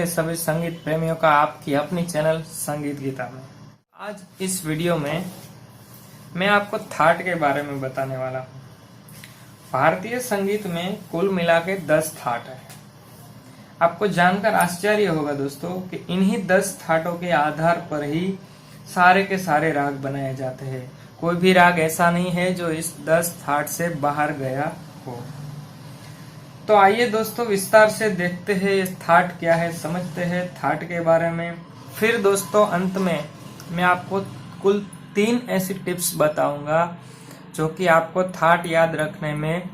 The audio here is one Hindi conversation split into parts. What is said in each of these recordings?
सभी संगीत प्रेमियों का आपकी अपनी चैनल संगीत गीता में। आज इस वीडियो में मैं आपको थाट के बारे में बताने वाला हूँ। भारतीय संगीत में कुल मिला के 10 थाट है। आपको जानकर आश्चर्य होगा दोस्तों कि इन्हीं 10 थाटों के आधार पर ही सारे के सारे राग बनाए जाते हैं। कोई भी राग ऐसा नहीं है जो इस 10 थाट से बाहर गया हो। तो आइए दोस्तों विस्तार से देखते हैं ये थाट क्या है, समझते हैं थाट के बारे में। फिर दोस्तों अंत में मैं आपको कुल 3 ऐसी टिप्स बताऊंगा जो कि आपको थाट याद रखने में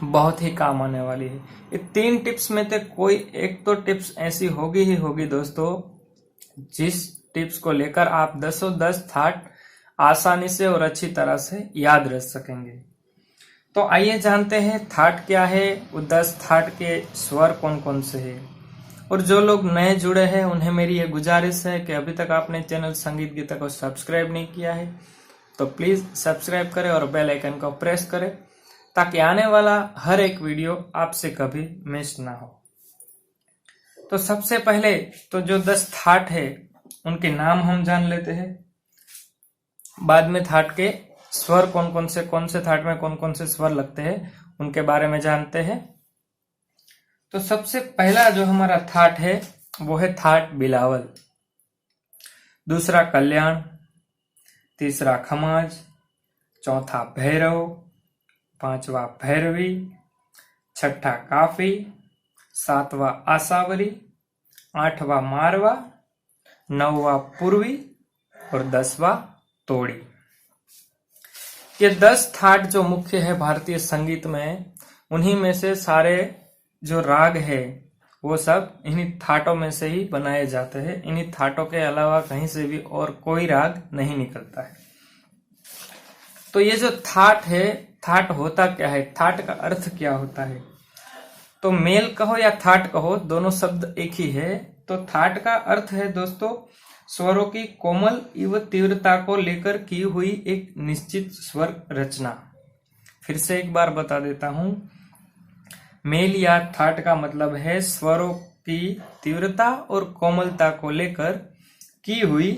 बहुत ही काम आने वाली है। ये 3 टिप्स में से कोई एक तो टिप्स ऐसी होगी ही होगी दोस्तों, जिस टिप्स को लेकर आप 10 थाट आसानी से और अच्छी तरह से याद रख सकेंगे। तो आइए जानते हैं थाट क्या है, वो 10 थाट के स्वर कौन कौन से हैं। और जो लोग नए जुड़े हैं उन्हें मेरी ये गुजारिश है कि अभी तक आपने चैनल संगीत गीता को सब्सक्राइब नहीं किया है तो प्लीज सब्सक्राइब करें और बेल आइकन को प्रेस करें ताकि आने वाला हर एक वीडियो आपसे कभी मिस ना हो। तो सबसे पहले तो जो 10 थाट है उनके नाम हम जान लेते हैं, बाद में थाट के स्वर कौन से थाट में कौन कौन से स्वर लगते हैं उनके बारे में जानते हैं। तो सबसे पहला जो हमारा थाट है वो है थाट बिलावल, दूसरा कल्याण, तीसरा खमाज, चौथा भैरव, पांचवा भैरवी, छठा काफी, सातवां आसावरी, आठवां मारवा, नौवां पूर्वी और 10वां तोड़ी। ये 10 थाट जो मुख्य है भारतीय संगीत में, उन्हीं में से सारे जो राग है वो सब इन्हीं थाटों में से ही बनाए जाते हैं। इन्हीं थाटों के अलावा कहीं से भी और कोई राग नहीं निकलता है। तो ये जो थाट है, थाट होता क्या है, थाट का अर्थ क्या होता है? तो मेल कहो या थाट कहो, दोनों शब्द एक ही है। तो थाट का अर्थ है दोस्तों स्वरों की कोमल एवं तीव्रता को लेकर की हुई एक निश्चित स्वर रचना। फिर से एक बार बता देता हूं, मेल या थाट का मतलब है स्वरों की तीव्रता और कोमलता को लेकर की हुई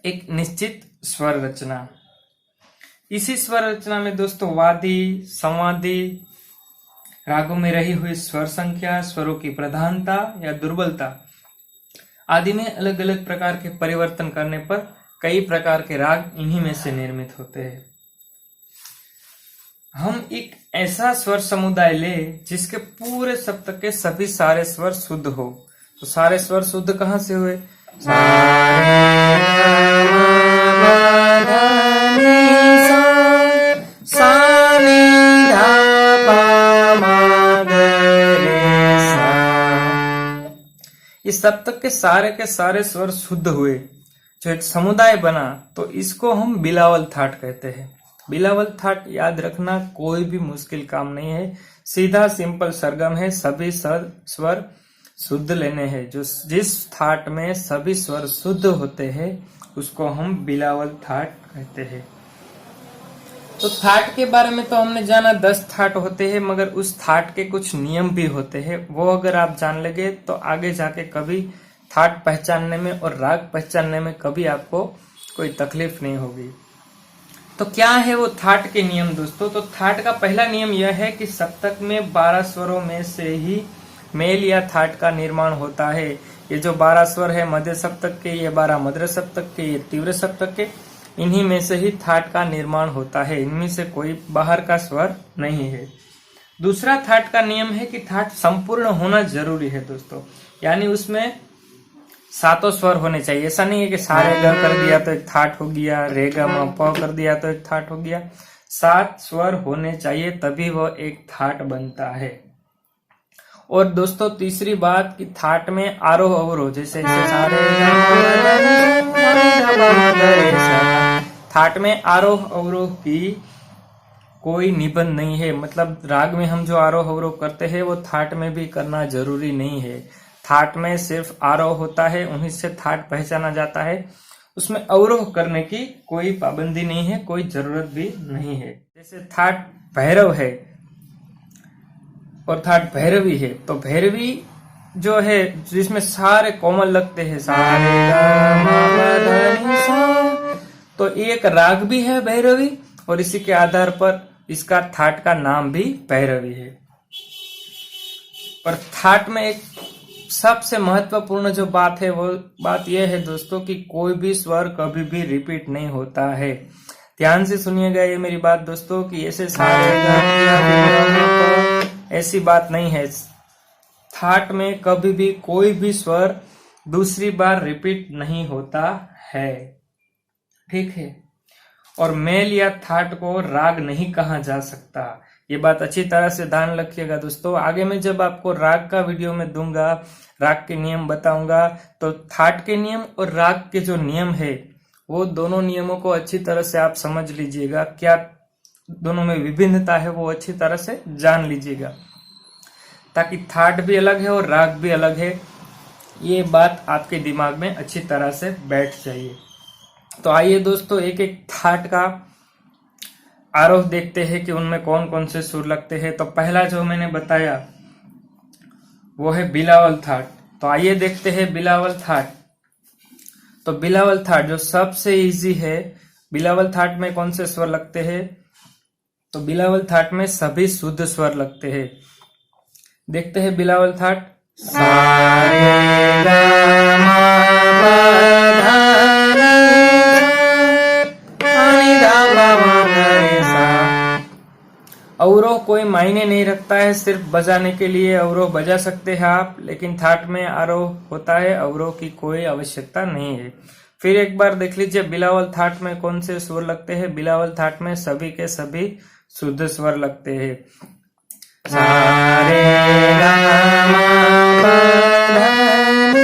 एक निश्चित स्वर रचना। इसी स्वर रचना में दोस्तों वादी, संवादी रागों में रही हुई स्वर संख्या, स्वरों की प्रधानता या दुर्बलता आदि में अलग अलग प्रकार के परिवर्तन करने पर कई प्रकार के राग इन्हीं में से निर्मित होते हैं। हम एक ऐसा स्वर समुदाय ले जिसके पूरे सप्तक के सभी सारे स्वर शुद्ध हो। तो सारे स्वर शुद्ध कहाँ से हुए? इस सप्तक के सारे स्वर शुद्ध हुए, जो एक समुदाय बना, तो इसको हम बिलावल थाट कहते हैं। बिलावल थाट याद रखना कोई भी मुश्किल काम नहीं है, सीधा सिंपल सरगम है, सभी स्वर शुद्ध लेने हैं। जो जिस थाट में सभी स्वर शुद्ध होते हैं उसको हम बिलावल थाट कहते हैं। तो थाट के बारे में तो हमने जाना 10 थाट होते हैं, मगर उस थाट के कुछ नियम भी होते हैं। वो अगर आप जान लेंगे तो आगे जाके कभी थाट पहचानने में और राग पहचानने में कभी आपको कोई तकलीफ नहीं होगी। तो क्या है वो थाट के नियम दोस्तों? तो थाट का पहला नियम यह है कि सप्तक में 12 स्वरों में से ही मेल या थाट का निर्माण होता है। ये जो 12 स्वर है मध्य सप्तक के, ये 12 मध्य सप्तक के, ये तीव्र सप्तक के, इन्हीं में से ही थाट का निर्माण होता है। इनमें से कोई बाहर का स्वर नहीं है। दूसरा थाट का नियम है कि थाट संपूर्ण होना जरूरी है दोस्तों, यानी उसमें 7 स्वर होने चाहिए। ऐसा नहीं है कि सारे ग कर दिया तो एक थाट हो गया, रे ग म प कर दिया तो एक थाट हो गया। 7 स्वर होने चाहिए तभी वो एक थाट बनता है। और दोस्तों तीसरी बात कि थाट में आरोह अवरोह, जैसे थाट में आरोह अवरोह की कोई निबंध नहीं है। मतलब राग में हम जो आरोह अवरोह करते हैं वो थाट में भी करना जरूरी नहीं है। थाट में सिर्फ आरोह होता है, उन्हीं से थाट पहचाना जाता है। उसमें अवरोह करने की कोई पाबंदी नहीं है, कोई जरूरत भी नहीं है। जैसे थाट भैरव है और थाट भैरवी है, तो भैरवी जो है जिसमें सारे कोमल लगते हैं, सारे गा मा पा धा नी सा, तो एक राग भी है भैरवी और इसी के आधार पर इसका थाट का नाम भी भैरवी है। पर थाट में एक सबसे महत्वपूर्ण जो बात है वो बात यह है दोस्तों कि कोई भी स्वर कभी भी रिपीट नहीं होता है। ध्यान से सुनिएगा ये मेरी बात दोस्तों कि ऐसे सारे ऐसी बात नहीं है। थाट में कभी भी कोई भी स्वर दूसरी बार रिपीट नहीं होता है, ठीक है। और मेल या थाट को राग नहीं कहा जा सकता, ये बात अच्छी तरह से ध्यान रखिएगा दोस्तों। आगे मैं जब आपको राग का वीडियो में दूंगा, राग के नियम बताऊंगा, तो थाट के नियम और राग के जो नियम है वो दोनों नियमों को अच्छी तरह से आप समझ लीजिएगा, क्या दोनों में विभिन्नता है वो अच्छी तरह से जान लीजिएगा, ताकि थाट भी अलग है और राग भी अलग है, ये बात आपके दिमाग में अच्छी तरह से बैठ जाइए। तो आइए दोस्तों एक एक थाट का आरोह देखते हैं कि उनमें कौन कौन से सुर लगते हैं। तो पहला जो मैंने बताया वो है बिलावल थाट। तो आइए देखते हैं बिलावल थाट। तो बिलावल थाट जो सबसे इजी है, बिलावल थाट में कौन से स्वर लगते हैं? तो बिलावल थाट में सभी शुद्ध स्वर लगते हैं। देखते हैं बिलावल थाट। सा रे गा मा पा धा नी धा पा मा गा रे सा। अवरोह कोई मायने नहीं रखता है, सिर्फ बजाने के लिए अवरोह बजा सकते हैं आप, लेकिन थाट में आरोह होता है, अवरोह की कोई आवश्यकता नहीं है। फिर एक बार देख लीजिए बिलावल थाट में कौन से स्वर लगते हैं। बिलावल थाट में सभी के सभी शुद्ध स्वर लगते हैं। सा रे गा मा पा धा नी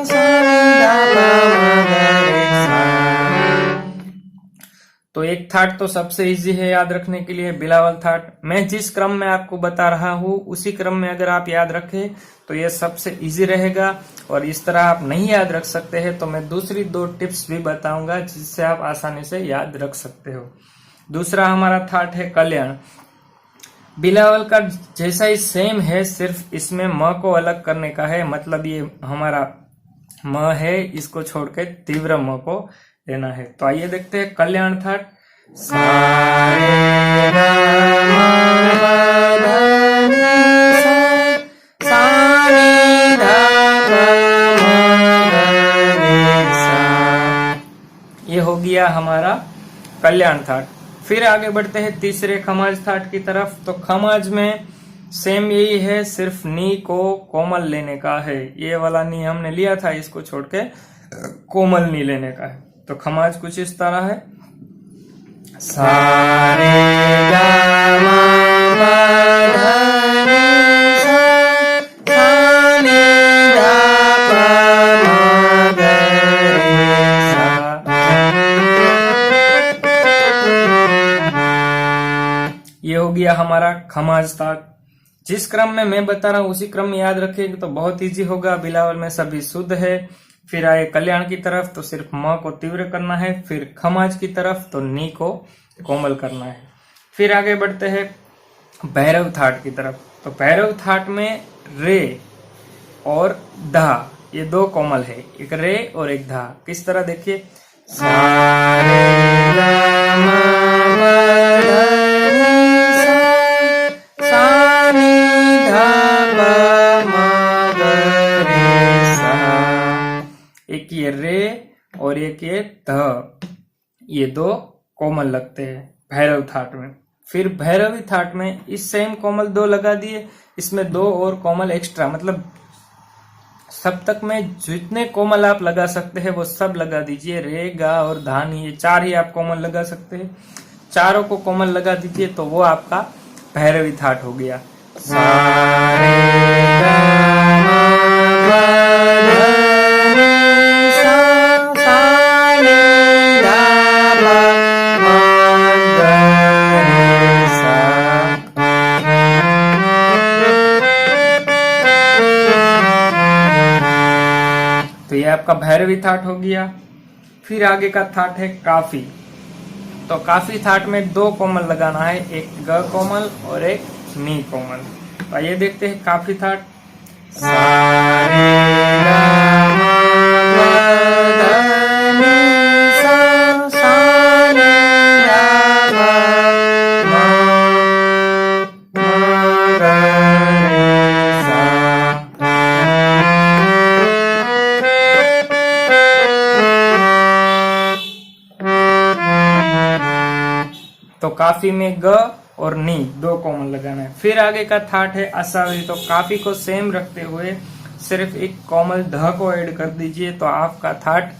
सा नी धा पा मा गा रे सा। तो एक थाट तो सबसे इजी है याद रखने के लिए, बिलावल थाट। मैं जिस क्रम में आपको बता रहा हूं उसी क्रम में अगर आप याद रखें तो यह सबसे इजी रहेगा। और इस तरह आप नहीं याद रख सकते हैं तो मैं दूसरी 2 टिप्स भी बताऊंगा जिससे आप आसानी से याद रख सकते हो। दूसरा हमारा थाट है कल्याण। बिलावल का जैसा ही सेम है, सिर्फ इसमें म को अलग करने का है। मतलब ये हमारा म है, इसको छोड़ के तीव्र म को लेना है। तो आइए देखते हैं कल्याण थाट। सा रे गा मा पा धा नी सा नी धा पा मा गा रे सा। ये हो गया हमारा कल्याण थाट। फिर आगे बढ़ते हैं तीसरे खमाज थाट की तरफ। तो खमाज में सेम यही है, सिर्फ नी को कोमल लेने का है। ये वाला नी हमने लिया था, इसको छोड़ के कोमल नी लेने का है। तो खमाज कुछ इस तरह है। सा रे गा मा पा धा नी सा नी धा पा मा गा रे सा। ये हो गया हमारा खमाज थाट। जिस क्रम में मैं बता रहा हूं उसी क्रम में याद रखेंगे तो बहुत इजी होगा। बिलावल में सभी शुद्ध है। फिर आए कल्याण की तरफ तो सिर्फ म को तीव्र करना है। फिर खमाज की तरफ तो नी को कोमल करना है। फिर आगे बढ़ते हैं भैरव थाट की तरफ। तो भैरव थाट में रे और धा ये 2 कोमल है, एक रे और एक धा। किस तरह देखिए, सा रे गा मा पा धा नी सा नी धा पा मा गा रे सा। एक ये रे और एक ये ध, ये 2 कोमल लगते हैं भैरव थाट में। फिर भैरवी थाट में इस सेम कोमल 2 लगा दिए, इसमें 2 और कोमल एक्स्ट्रा, मतलब सप्तक में जितने कोमल आप लगा सकते हैं वो सब लगा दीजिए। रे गा और धानी ये 4 ही आप कोमल लगा सकते हैं। चारों को कोमल लगा दीजिए तो वो आपका भैरवी थाट हो गया। सा रे गा मा पा धा नी सा नी धा पा मा गा रे सा। तो ये आपका भैरवी थाट हो गया। फिर आगे का थाट है काफी। तो काफी थाट में 2 कोमल लगाना है, एक ग कोमल और एक नी कोमल। तो आइए देखते हैं काफी थाट। सा रे गा मा प ध नि सा सा रे गा मा ग रे सा। तो काफी में ग और नी दो कॉमन लगाना है। फिर आगे का थाट है असावरी। तो काफी को सेम रखते हुए सिर्फ एक कोमल ध को ऐड कर दीजिए तो आपका थाट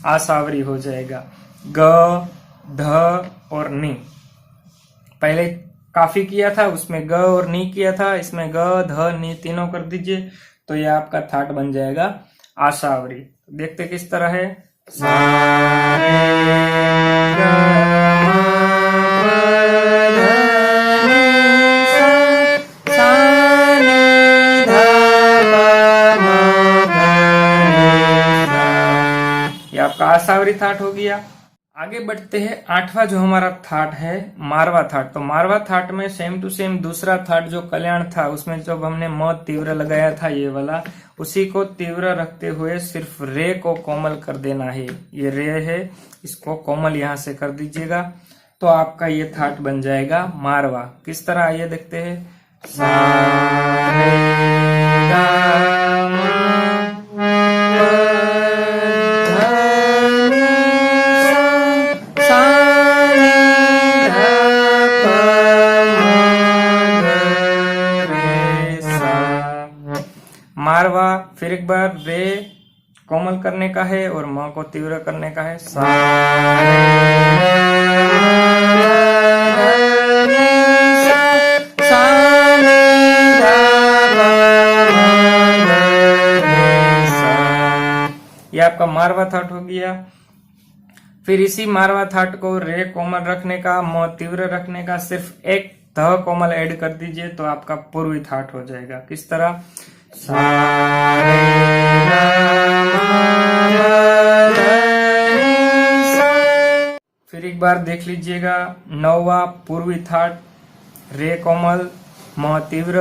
आसावरी हो जाएगा। ग ध और नी। पहले काफी किया था उसमें ग और नी किया था, इसमें ग ध नी तीनों कर दीजिए तो ये आपका थाट बन जाएगा आसावरी। देखते किस तरह है। सा रे ग आपका आसावरी थाट हो गया। आगे बढ़ते हैं। आठवां जो हमारा थाट है मारवा थाट। तो मारवा थाट में सेम टू सेम दूसरा थाट जो कल्याण था उसमें जब हमने म तीव्र लगाया था ये वाला, उसी को तीव्र रखते हुए सिर्फ रे को कोमल कर देना है। ये रे है, इसको कोमल यहां से कर दीजिएगा तो आपका ये थाट बन जाएगा मारवा। किस तरह आइए देखते हैं। सा रे गा मा मारवा। फिर एक बार रे कोमल करने का है और म को तीव्र करने का है। सा ये आपका मारवा थाट हो गया। फिर इसी मारवा थाट को रे कोमल रखने का, म तीव्र रखने का, सिर्फ एक ध कोमल ऐड कर दीजिए तो आपका पूर्वी थाट हो जाएगा। किस तरह। सा रे गा मा प ध नि सा। फिर एक बार देख लीजिएगा। नौवा पूर्वी थाट रे कोमल म तीव्र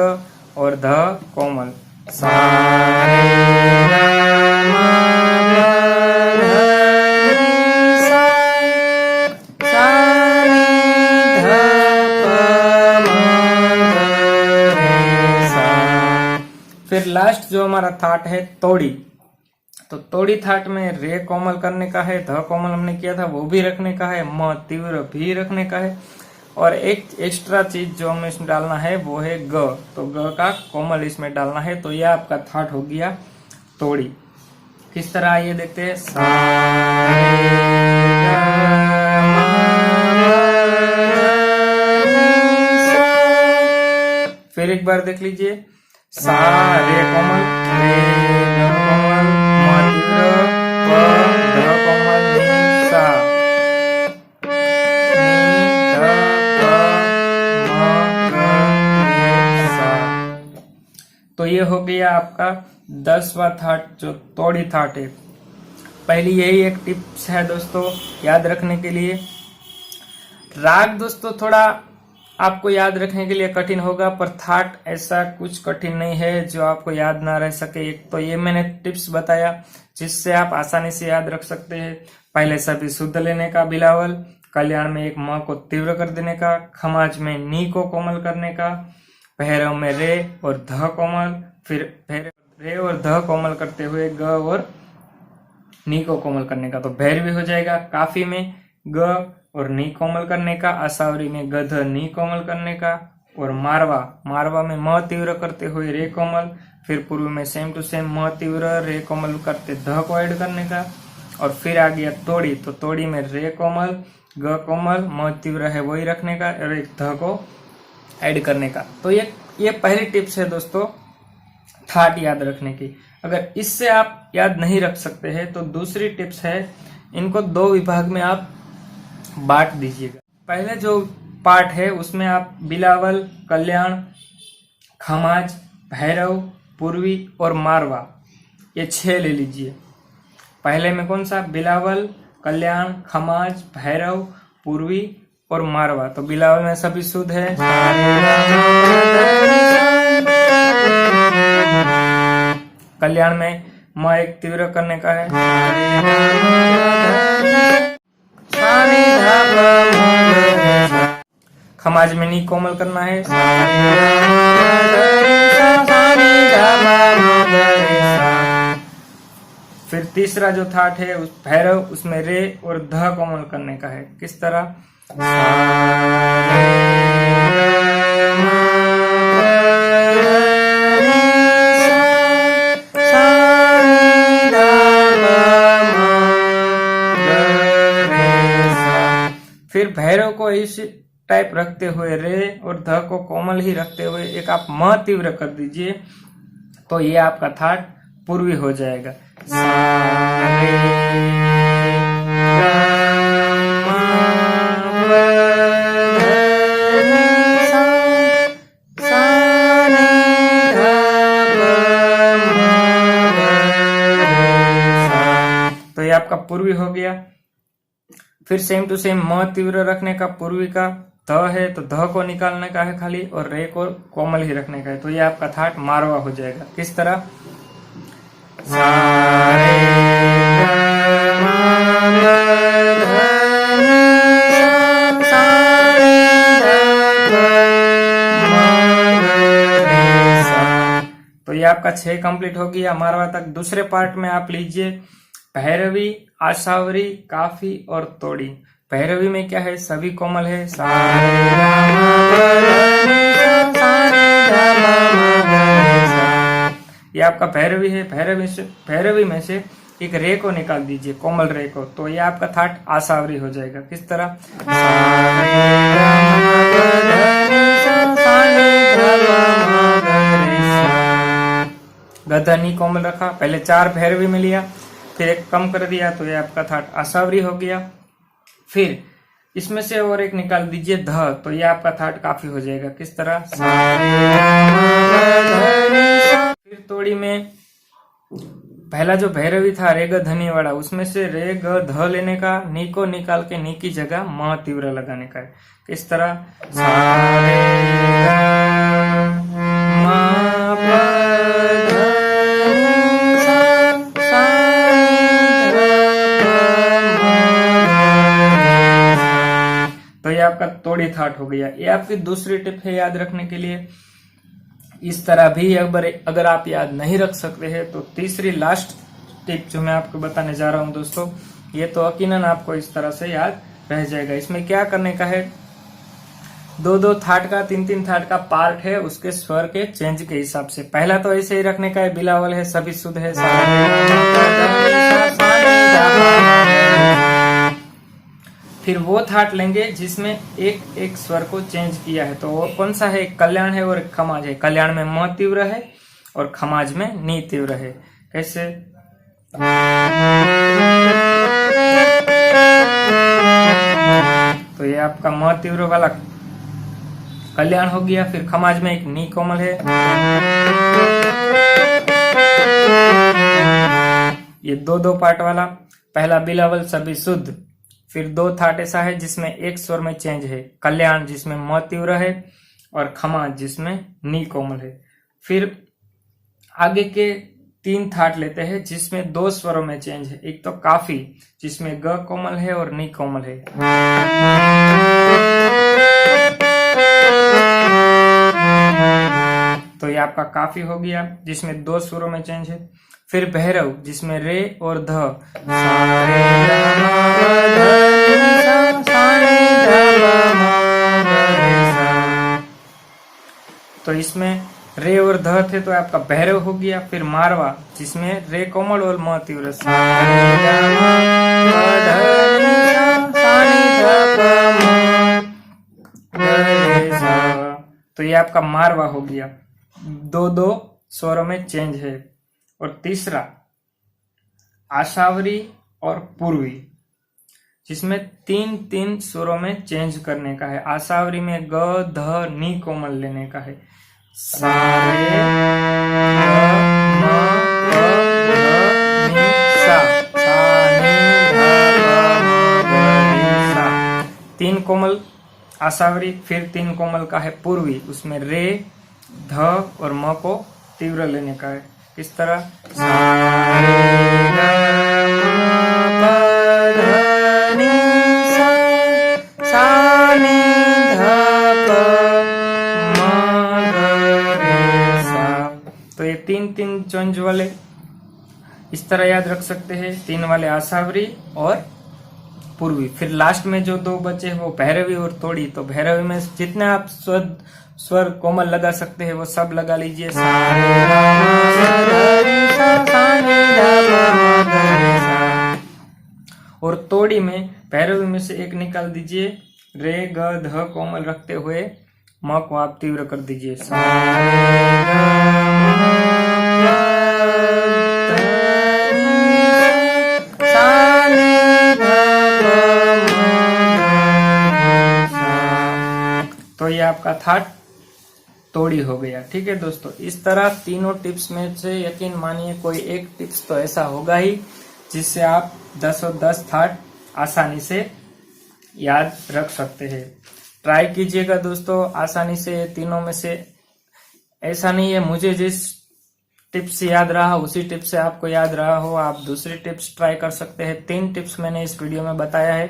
और ध कोमल। सा रे गा मा प ध नि सा सा रे ध प म ग रे सा। फिर लास्ट जो हमारा थाट है तोड़ी। तो तोड़ी थाट में रे कोमल करने का है, ध कोमल हमने किया था वो भी रखने का है, म तीव्र भी रखने का है और एक एक्स्ट्रा चीज जो हमें इसमें डालना है वो है ग। तो ग का कोमल इसमें डालना है तो यह आपका थाट हो गया तोड़ी। किस तरह आइए देखते हैं। सा रे गा मा प ध नि सा। फिर एक बार देख लीजिए। सा रे कोमल रे ग कोमल म तीव्र प ध कोमल नि सा नि ध प म ग रे सा। तो ये हो गया आपका 10वां थाट जो तोड़ी थाट है। पहली यही एक टिप्स है दोस्तों याद रखने के लिए। राग दोस्तों थोड़ा आपको याद रखने के लिए कठिन होगा पर थाट ऐसा कुछ कठिन नहीं है जो आपको याद ना रह सके। एक तो ये मैंने टिप्स बताया जिससे आप आसानी से याद रख सकते हैं। पहले सभी शुद्ध लेने का बिलावल, कल्याण में एक म को तीव्र कर देने का, खमाज में नी को कोमल करने का, भैरव में रे और ध कोमल, फिर भैरव रे और ध कोमल करते हुए ग और नी को कोमल करने का तो भैरवी हो जाएगा। काफी में ग और नी कोमल करने का, असावरी में गध नी कोमल करने का और मारवा में म तीव्र करते हुए रे कोमल, फिर पूर्व में सेम टू सेम म तीव्र रे कोमल करते ध को ऐड करने का और फिर आ गया तोड़ी। तो तोड़ी में रे कोमल ग कोमल म तीव्र है वही रखने का और एक ध को ऐड करने का। तो ये पहली टिप्स है दोस्तों थाट याद रखने की। अगर इससे आप याद नहीं रख सकते हैं तो दूसरी टिप्स है, इनको दो विभाग में आप बांट दीजिएगा। पहले जो पार्ट है उसमें आप बिलावल, कल्याण, खमाज, भैरव, पूर्वी और मारवा ये 6 ले लीजिए। पहले में कौन सा? बिलावल, कल्याण, खमाज, भैरव, पूर्वी और मारवा। तो बिलावल में सभी शुद्ध है। कल्याण में म एक तीव्र करने का है, खमाज में नी कोमल करना है, फिर तीसरा जो थाट है उस भैरव, उसमें रे और ध कोमल करने का है। किस तरह, फिर भैरव को इस टाइप रखते हुए रे और ध को कोमल ही रखते हुए एक आप म तीव्र कर दीजिए, तो ये आपका थाट पूर्वी हो जाएगा। तो ये आपका पूर्वी हो गया। फिर सेम टू सेम म तीव्र रखने का, पूर्वी का ध है तो ध को निकालने का है खाली, और रे को कोमल ही रखने का है, तो ये आपका थाट मारवा हो जाएगा। किस तरह, तो ये आपका 6 कंप्लीट हो गया मारवा तक। दूसरे पार्ट में आप लीजिए भैरवी, आशावरी, काफी और तोड़ी। भैरवी में क्या है, सभी कोमल है, ये आपका भैरवी है। भैरवी में से एक रे को निकाल दीजिए, कोमल रे को, तो ये आपका थाट आशावरी हो जाएगा। किस तरह, गधनी कोमल रखा, पहले 4 भैरवी में लिया, फिर एक कम कर दिया, तो ये आपका थाट आशावरी हो गया। फिर इसमें से और एक निकाल दीजिए ध, तो ये आपका थाट काफी हो जाएगा। किस तरह, फिर तोड़ी में पहला जो भैरवी था रे ग धनी वाला, उसमें से रे ग ध लेने का, नी को निकाल के नी की जगह म तीव्र लगाने का है। किस तरह, तो ये आपका तोड़ी थाट हो गया। ये आपकी दूसरी टिप है याद रखने के लिए। इस तरह भी अगर आप याद नहीं रख सकते हैं तो तीसरी लास्ट टिप जो मैं आपको बताने जा रहा हूं दोस्तों, ये तो यकीनन आपको इस तरह से याद रह जाएगा। इसमें क्या करने का है, 2-2 थाट का, 3-3 थाट का पार्ट है, उसके स्वर के चेंज के हिसाब से। पहला तो ऐसे ही रखने का है, बिलावल है, सभी शुद्ध है, फिर वो थाट लेंगे जिसमें एक एक स्वर को चेंज किया है, तो वो कौन सा है, कल्याण है और खमाज है। कल्याण में म तीव्र है और खमाज में नी तीव्र है। कैसे, तो ये आपका म तीव्र वाला कल्याण हो गया। फिर खमाज में एक नी कोमल है, ये 2-2 पार्ट वाला। पहला बिलावल सभी शुद्ध, फिर 2 थाट ऐसा है जिसमें एक स्वर में चेंज है, कल्याण जिसमें म तीव्र है और खमाज जिसमें नी कोमल है। फिर आगे के 3 थाट लेते हैं जिसमें 2 स्वरों में चेंज है। एक तो काफी जिसमें ग कोमल है और नी कोमल है, तो ये आपका काफी हो गया जिसमें 2 स्वरों में चेंज है। फिर भैरव जिसमें रे और ध, तो इसमें रे और ध थे तो आपका भैरव हो गया। फिर मारवा जिसमें रे कोमल और म तीव्र, तो ये आपका मारवा हो गया। 2-2 स्वरों में चेंज है। और तीसरा आशावरी और पूर्वी जिसमें 3-3 स्वरों में चेंज करने का है। आशावरी में ग ध नी कोमल लेने का है, सारे तीन कोमल आशावरी। फिर 3 कोमल का है पूर्वी, उसमें रे ध और म को तीव्र लेने का है। किस तरह, सा रे ग म प ध नि सा नि ध प म ग रे सा। तो ये तीन तीन चंज वाले इस तरह याद रख सकते हैं, तीन वाले आसावरी और पूर्वी। फिर लास्ट में जो दो बचे वो भैरवी और तोड़ी। तो भैरवी में जितने आप स्वर कोमल लगा सकते हैं वो सब लगा लीजिए, सा रे गा मा ध रे सा नि ध प म ग रे सा। और तोड़ी में भैरवी में से एक निकाल दीजिए, रे ग ध कोमल रखते हुए म को आप तीव्र कर दीजिए, सा रे ग म तो ये आपका थाट तोड़ी हो गया। ठीक है दोस्तों, इस तरह तीनों टिप्स में से यकीन मानिए कोई एक टिप्स तो ऐसा होगा ही जिससे आप 10 और 10 थाट आसानी से याद रख सकते हैं। ट्राई कीजिएगा दोस्तों, आसानी से तीनों में से। ऐसा नहीं है मुझे जिस टिप्स से याद रहा उसी टिप्स से आपको याद रहा हो, आप दूसरी टिप्स ट्राई कर सकते हैं। 3 टिप्स मैंने इस वीडियो में बताया है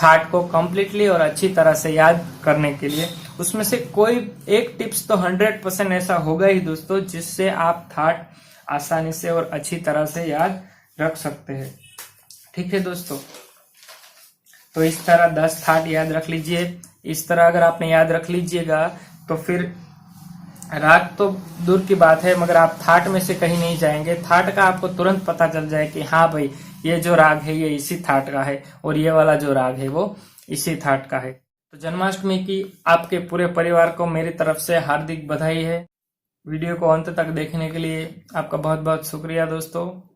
थाट को कंप्लीटली और अच्छी तरह से याद करने के लिए। उसमें से कोई एक टिप्स तो 100% ऐसा होगा ही दोस्तों जिससे आप थाट आसानी से और अच्छी तरह से याद रख सकते हैं। ठीक है दोस्तों, तो इस तरह 10 थाट याद रख लीजिए। इस तरह अगर आपने याद रख लीजिएगा तो फिर राग तो दूर की बात है, मगर आप थाट में से कहीं नहीं जाएंगे। थाट का आपको तुरंत पता चल जाए कि हाँ भाई ये जो राग है ये इसी थाट का है और ये वाला जो राग है वो इसी थाट का है। तो जन्माष्टमी की आपके पूरे परिवार को मेरी तरफ से हार्दिक बधाई है। वीडियो को अंत तक देखने के लिए आपका बहुत बहुत शुक्रिया दोस्तों।